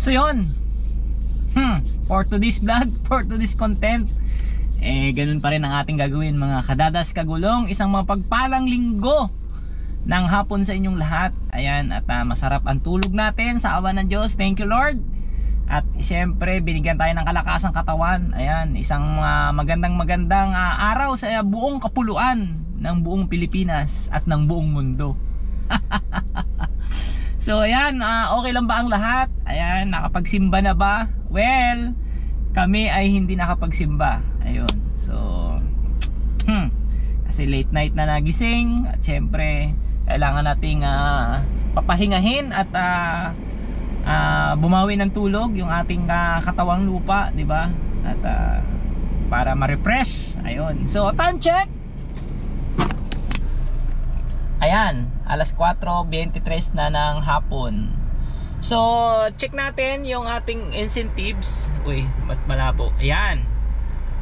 So yun, for today's vlog, for today's content, ganun pa rin ang ating gagawin mga kadadas kagulong. Isang mapagpalang linggo ng hapon sa inyong lahat. Ayan, at masarap ang tulog natin sa awa ng Diyos. Thank you Lord. At siyempre binigyan tayo ng kalakasang katawan. Ayan, isang magandang araw sa buong kapuluan ng buong Pilipinas at ng buong mundo. So ayan, okay lang ba ang lahat? Ayan, nakapagsimba na ba? Well, kami ay hindi nakapagsimba. Ayun, so kasi late night na nagising. At syempre kailangan nating papahingahin at bumawi ng tulog yung ating katawang lupa, di ba? At para ma-refresh. Ayun, so time check. Ayan, alas 4:23 na ng hapon. So, check natin yung ating incentives. Uy, ba't malabo? Ayan.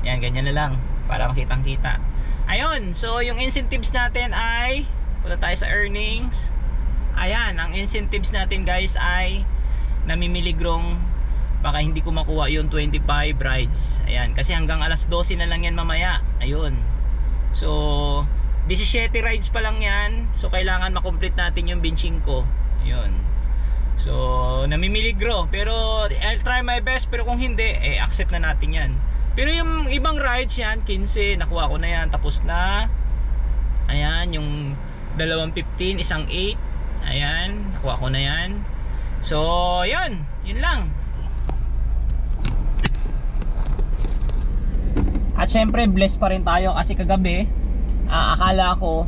Ayan, ganyan na lang para makitang-kita. Ayun, so yung incentives natin ay, punta tayo sa earnings. Ayan, ang incentives natin guys ay namimiligrong, baka hindi ko makuha yung 25 rides. Ayan, kasi hanggang alas 12 na lang yan mamaya. Ayun. So, 17 rides pa lang yan. So kailangan makomplete natin yung benching ko. Yun. So namimiligro. Pero I'll try my best. Pero kung hindi, accept na natin yan. Pero yung ibang rides yan, 15, nakuha ko na yan. Tapos na. Ayan, yung 215, isang 8. Ayan, nakuha ko na yan. So yun, yun lang. At syempre blessed pa rin tayo kasi kagabi akala ko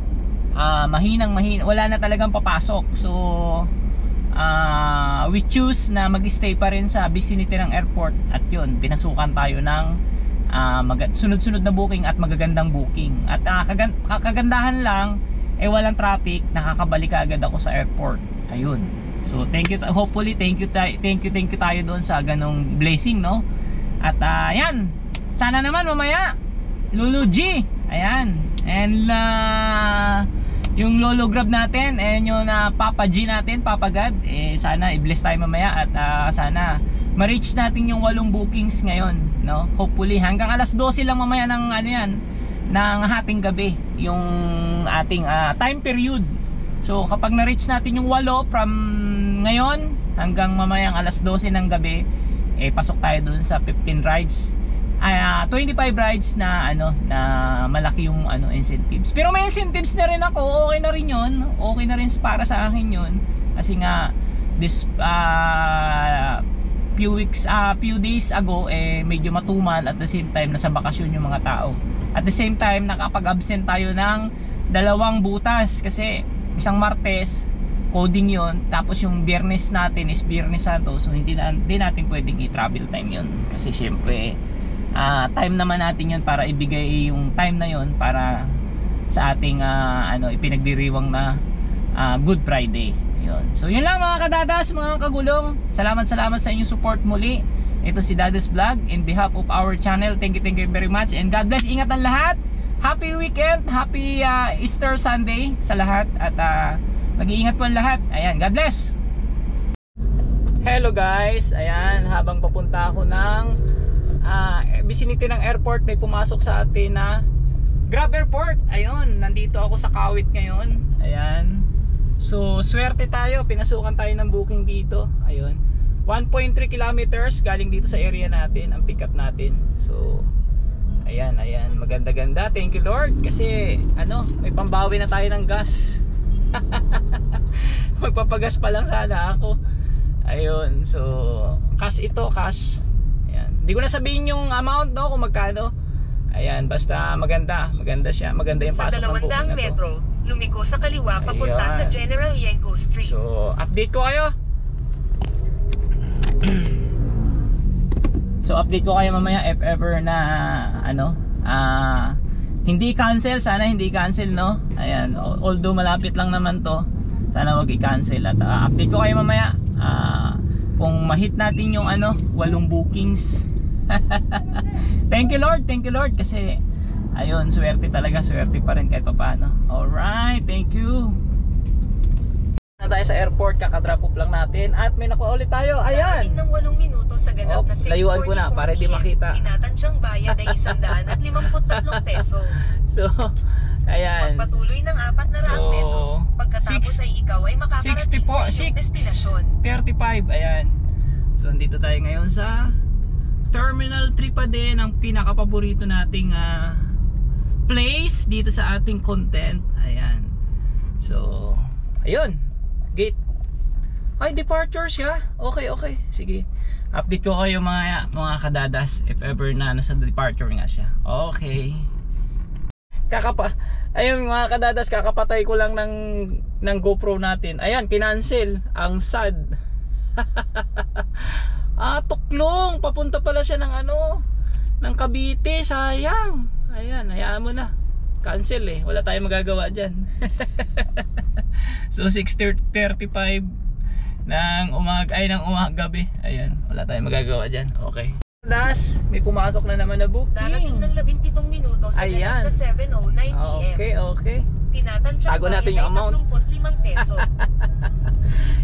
mahina, wala na talagang papasok. So we choose na mag-stay pa rin sa vicinity ng airport. At yun, pinasukan tayo ng sunod-sunod na booking at magagandang booking. At kagandahan lang, walang traffic, nakakabalik agad ako sa airport. Ayun. So thank you, hopefully thank you tayo doon sa ganong blessing, no? At yan, sana naman mamaya Lolo G, ayan. And yung Lolo Grab natin and yung Papa G natin, Papa God, sana i-bless tayo mamaya. At sana ma-reach natin yung 8 bookings ngayon, no? Hopefully hanggang alas 12 lang mamaya ng ng hating gabi yung ating time period. So kapag na-reach natin yung 8 from ngayon hanggang mamayang alas 12 ng gabi, pasok tayo dun sa 15 rides. 25 rides na na malaki yung incentives. Pero may incentives na rin ako, okay na rin yun. Okay na rin para sa akin yun. Kasi nga this few days ago medyo matumal, at the same time nasa bakasyon yung mga tao. At the same time nakapag-absent tayo ng 2 butas kasi isang Martes coding yun, tapos yung Biyernes natin is Biyernes Santo. So hindi natin pwedeng i-travel time yun kasi syempre time naman natin yun para ibigay yung time na yun para sa ating ipinagdiriwang na Good Friday. Yun. So yun lang mga kadadas, mga kagulong. Salamat sa inyong support muli. Ito si Dadas Vlog in behalf of our channel. Thank you very much and God bless. Ingat ang lahat. Happy weekend, happy Easter Sunday sa lahat. At mag-iingat po ang lahat. Ayan, God bless. Hello guys. Ayan, habang papunta ako ng vicinity ng airport, may pumasok sa atin na Grab Airport. Ayun, nandito ako sa Kawit ngayon. Ayan. So, swerte tayo, pinasukan tayo ng booking dito. Ayun. 1.3 kilometers galing dito sa area natin, ang pick up natin. So, ayan, maganda-ganda. Thank you Lord kasi may pambawi na tayo ng gas. Magpapagas pa lang sana ako. Ayun, so cash ito, cash. Hindi ko na sabihin yung amount, no, kung magkano. Ayan, basta maganda siya. Maganda yung pasok ng booking na to. Sa 200 metro, lumiko sa kaliwa papunta sa General Yenko Street. So, update ko kayo. So, update ko kayo mamaya if ever na hindi cancel. Sana hindi cancel, no. Ayan, although malapit lang naman to, sana wag i-cancel. At update ko kayo mamaya kung ma-hit natin yung 8 bookings. Thank you Lord kasi ayun, swerte talaga, swerte pa rin kahit paano. Alright, thank you. Na tayo tayo sa airport, kakadrop off lang natin. At may nakuha ulit tayo, ayan. Ng 8 minuto sa ganap na 6:44 layuan ko na para di makita. Tinatansyang bayad ay 153 peso. So, ayan. Pagpatuloy ng 4 na metro. Pagkatapos ay ikaw ay makakarating sa iyong destinasyon. 6:35, ayan. So, andito tayo ngayon sa Terminal 3 pa din, ang pinaka-paborito nating place dito sa ating content. Ayan. So, ayun. Gate. Ay, departure siya. Okay, okay. Sige. Update ko kayo mga kadadas if ever na nasa departure nga siya. Okay. Ayun mga kadadas, kakapatay ko lang ng GoPro natin. Ayan, kinancel ang SAD. Tuklong. Papunta pala siya ng ng Cavite. Sayang. Ayan, hayaan mo na. Cancel wala tayong magagawa dyan. So 6:35 ng gabi. Ayan, wala tayong magagawa dyan. Okay. Das, may pumasok na naman na booking. Darating ng 17 minuto sa ganap na 7:09 PM. Okay, okay. Tinatansya tago natin yung amount. 35 peso.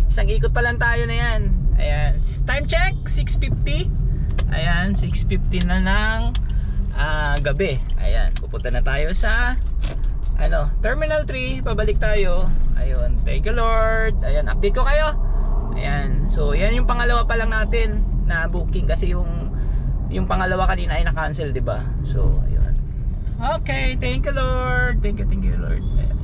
Isang ikot pa lang tayo na yan. Ayan, time check 6:50. Ayan, 6:50 na ng gabi. Ayan, pupunta na tayo sa Terminal 3, pabalik tayo. Ayun, thank you Lord. Ayan, update ko kayo. Ayan, so yan yung pangalawa pa lang natin na booking kasi yung pangalawa kanina ay na-cancel, 'di ba? So, ayun. Okay, thank you Lord. Thank you Lord. Ayan.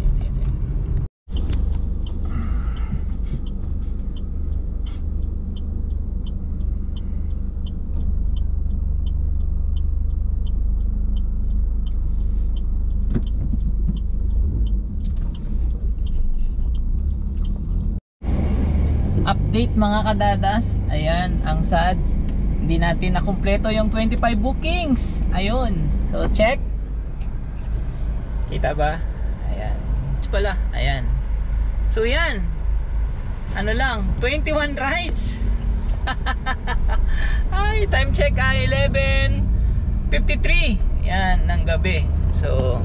Update mga kadadas. Ayan, ang SAD. Hindi natin nakumpleto yung 25 bookings. Ayun. So, check. Kita ba? Ayan. Pala. Ayan. So, yan. 21 rides. Ay, time check ay 11:53. Yan, ng gabi. So,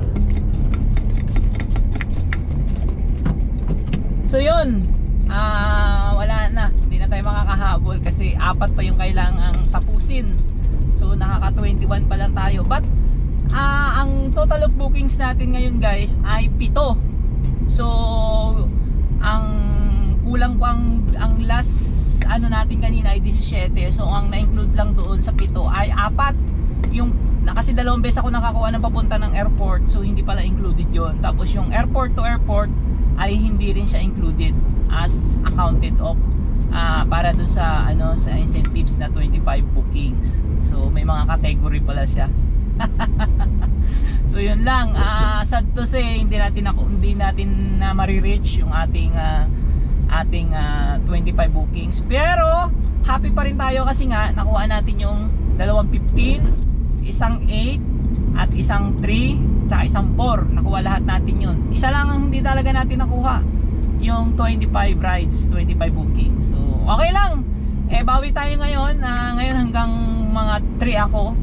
yun. Wala na, hindi na tayo makakahabol kasi 4 pa yung kailangang tapusin. So nakaka-21 pa lang tayo. But ang total of bookings natin ngayon guys ay 7. So ang kulang ko ang last natin kanina ay 17. So ang na-include lang doon sa 7 ay 4. Yung kasi 2 beses ako nakakuha ng papunta ng airport, so hindi pala included yon. Tapos yung airport to airport ay hindi rin siya included as accounted of para doon sa sa incentives na 25 bookings. So may mga category pala siya. So yun lang, sad to say hindi natin na ma-reach yung ating 25 bookings. Pero happy pa rin tayo kasi nga nakuha natin yung 215, isang 8 at isang 3 tsaka isang 4. Nakuha lahat natin yun. Isa lang ang hindi talaga natin nakuha, yung 25 rides, 25 bookings. So okay lang, bawi tayo ngayon. Ngayon hanggang mga 3 ako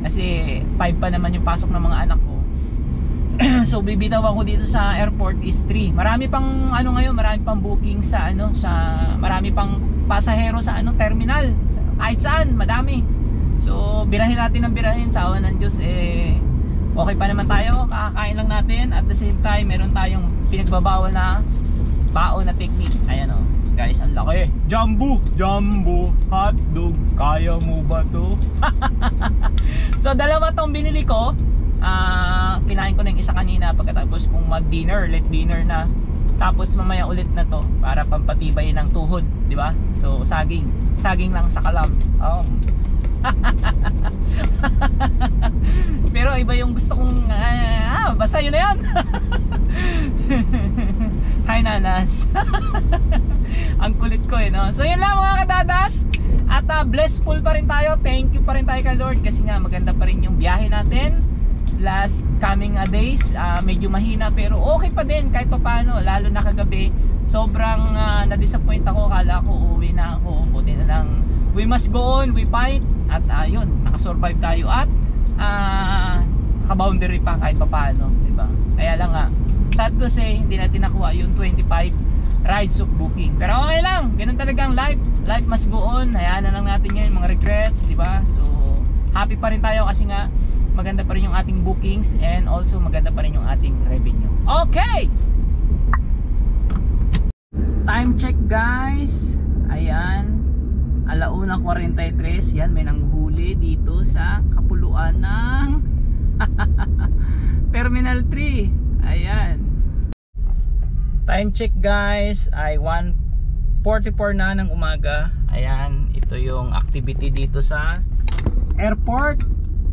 kasi 5 pa naman yung pasok ng mga anak ko. So bibitaw ako dito sa airport is 3. Marami pang ngayon, marami pang booking sa marami pang pasahero sa terminal. Kahit saan, madami. So birahin natin ng birahin, sa awan ng Diyos okay pa naman tayo, kakakain lang natin. At the same time, meron tayong pinagbabawal na baon na technique. Ayan guys, ang laki. Jumbo hotdog, kaya mo ba to? So 2 tong binili ko. Kinain ko na yung isa kanina pagkatapos kong mag-dinner, late dinner na. Tapos mamaya ulit na to para pampatibay ng tuhod, di ba? So saging lang sa kalam. Pero iba yung gusto kong basta yun na yun. Hi nanas. Ang kulit ko no? So yun lang mga kadadas. At blessful pa rin tayo. Thank you pa rin tayo kay Lord kasi nga maganda pa rin yung biyahe natin last coming days. Medyo mahina pero okay pa din kahit pa paano. Lalo na kagabi, sobrang na-disappoint ako. Kala ko uuwi na ako. Buti na lang, we must go on, we fight. At yun, nakasurvive tayo at naka-boundary pa kahit pa paano, diba? Kaya lang sad to say, hindi natin nakuha yung 25 rides of booking. Pero okay lang, ganun talagang life must go on. Hayaan na lang natin ngayon mga regrets, di ba? So happy pa rin tayo kasi nga maganda pa rin yung ating bookings and also maganda pa rin yung ating revenue. Okay, time check guys. Ayan, 1:43. Yan, may nanghuli dito sa kapuluan ng Terminal 3. Ayan, time check guys ay 1:44 na ng umaga. Ayan, ito yung activity dito sa airport.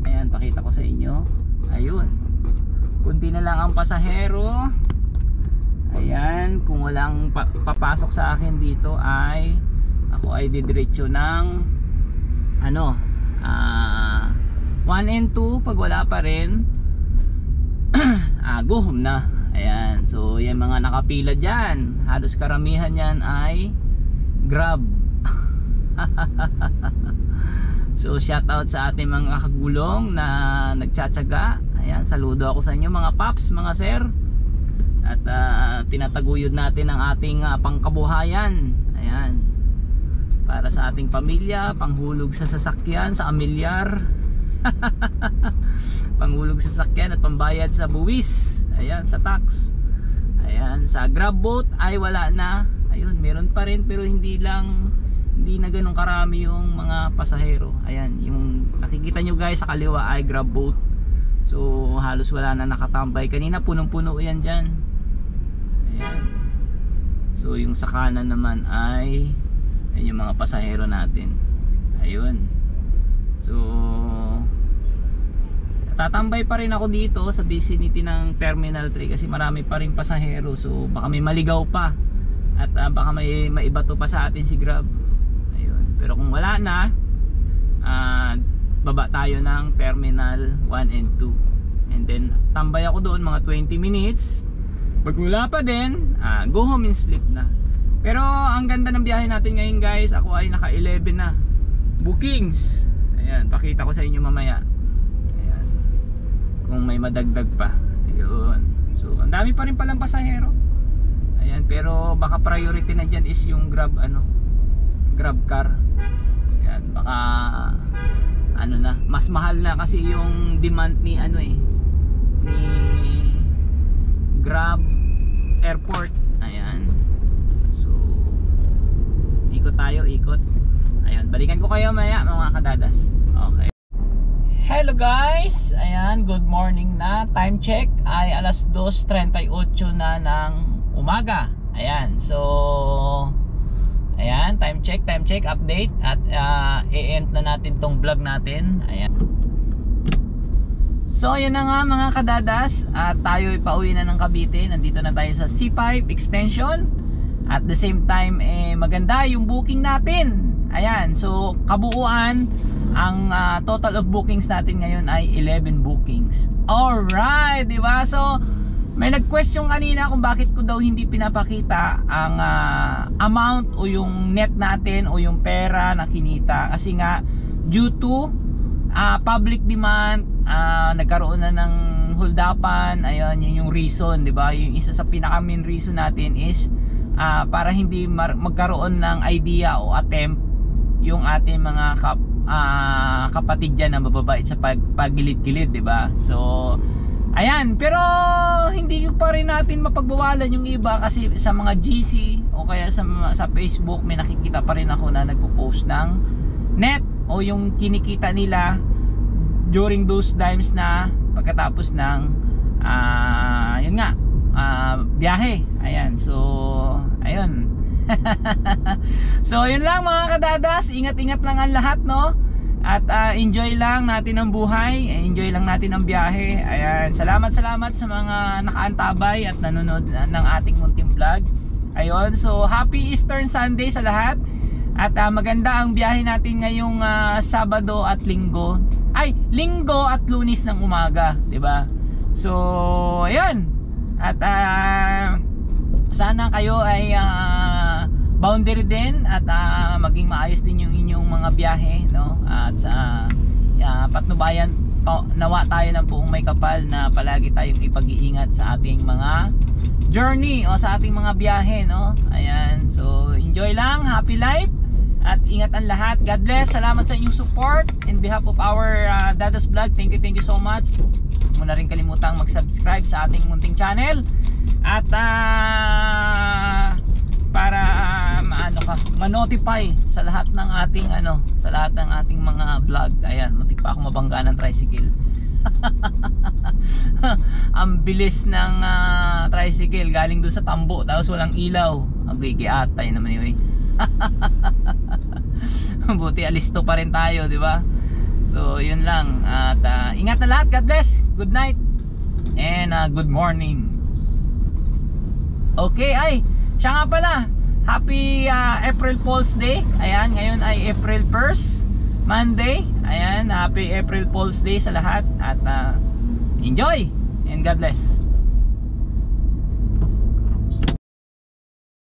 Ayan, pakita ko sa inyo. Ayun, kunti na lang ang pasahero. Ayan, kung walang papasok sa akin dito ay ako ay didiretso ng 1 and 2. Pag wala pa rin go home na. Ayan, so yung mga nakapila dyan, halos karamihan yan ay Grab. So shout out sa ating mga kagulong na nagtsatsaga. Ayan, saludo ako sa inyo mga paps, mga sir. At tinataguyod natin ang ating pangkabuhayan. Ayan, para sa ating pamilya, panghulog sa sasakyan, sa amilyar. Panghulog sa sasakyan at pambayad sa buwis. Ayan, sa tax. Ayan, sa Grab boat ay wala na. Ayun, meron pa rin pero hindi na ganun karami yung mga pasahero. Ayan, yung nakikita nyo guys sa kaliwa ay Grab boat. So halos wala na nakatambay. Kanina punong-puno yan dyan. Ayan. So yung sa kanan naman ay yung mga pasahero natin. Ayun. So tatambay pa rin ako dito sa vicinity ng Terminal 3 kasi marami pa rin pasahero. So baka may maligaw pa at baka may maibato pa sa atin si Grab. Ayun. Pero kung wala na, baba tayo ng Terminal 1 and 2 and then tambay ako doon mga 20 minutes. Pag wala pa din, go home and sleep na. Pero ang ganda ng biyahe natin ngayon guys. Ako ay naka 11 na bookings. Ayan, pakita ko sa inyo mamaya. Ayan, kung may madagdag pa. Ayun. So ang dami pa rin palang pasahero. Ayan, pero baka priority na dyan is yung Grab Grab car. Ayan, baka mas mahal na kasi yung demand ni ni Grab Airport. Ayan. So ikot tayo, ikot. Ayan, balikan ko kayo maya mga kadadas. Okay. Hello guys. Ayan, good morning na. Time check ay 2:38 na ng umaga. Ayan. So ayan, time check update at i-end na natin tong vlog natin. Ayan. So ayan na nga mga kadadas, at tayo pauwi na ng Cavite. Nandito na tayo sa C5 extension. At the same time maganda yung booking natin. Ayan, so kabuuan ang total of bookings natin ngayon ay 11 bookings. Alright, di ba? So may nag-question kanina kung bakit ko daw hindi pinapakita ang amount o yung net natin o yung pera na kinita. Kasi nga due to public demand, nagkaroon na ng holdapan. Ayun, yun yung reason, di ba? Yung isa sa pinaka main reason natin is para hindi magkaroon ng idea o attempt yung ating mga kapatid dyan na mababait sa pagilid-gilid, di ba? So ayan, pero hindi pa rin natin mapagbawalan yung iba kasi sa mga GC o kaya sa Facebook may nakikita pa rin ako na nagpo-post ng net o yung kinikita nila during those times na pagkatapos ng yun nga, biyahe. Ayan, so ayun. So yun lang mga kadadas, ingat-ingat lang ang lahat, no? At enjoy lang natin ang buhay, enjoy lang natin ang biyahe. Ayan, salamat sa mga nakaantabay at nanonood ng ating munting vlog. Ayun, so happy Eastern Sunday sa lahat. At maganda ang biyahe natin ngayong Sabado at Linggo. Ay, Linggo at Lunes ng umaga, 'di ba? So, ayun. At sana kayo ay boundary din at maging maayos din yung inyong mga biyahe, no? At patnubayan nawa tayo ng buong may kapal na palagi tayong ipag-iingat sa ating mga journey o sa ating mga biyahe, no? Ayan, so enjoy lang, happy life at ingat ang lahat. God bless. Salamat sa inyong support in behalf of our Dada's Vlog. Thank you so much. Huwag mo na rin kalimutang mag-subscribe sa ating munting channel at para ma-notify sa lahat ng ating sa lahat ng ating mga vlog. Ayan, muntik pa ako mabangga ng tricycle. Ang bilis ng tricycle galing doon sa tambo tapos walang ilaw. Agigiatay naman yun. Buti alisto pa rin tayo, di ba? So yun lang at ingat na lahat. God bless. Good night and good morning. Okay, ay siya nga pala, happy April Fool's Day. Ayan, ngayon ay April 1st, Monday. Ayan, happy April Fool's Day sa lahat. At enjoy and God bless.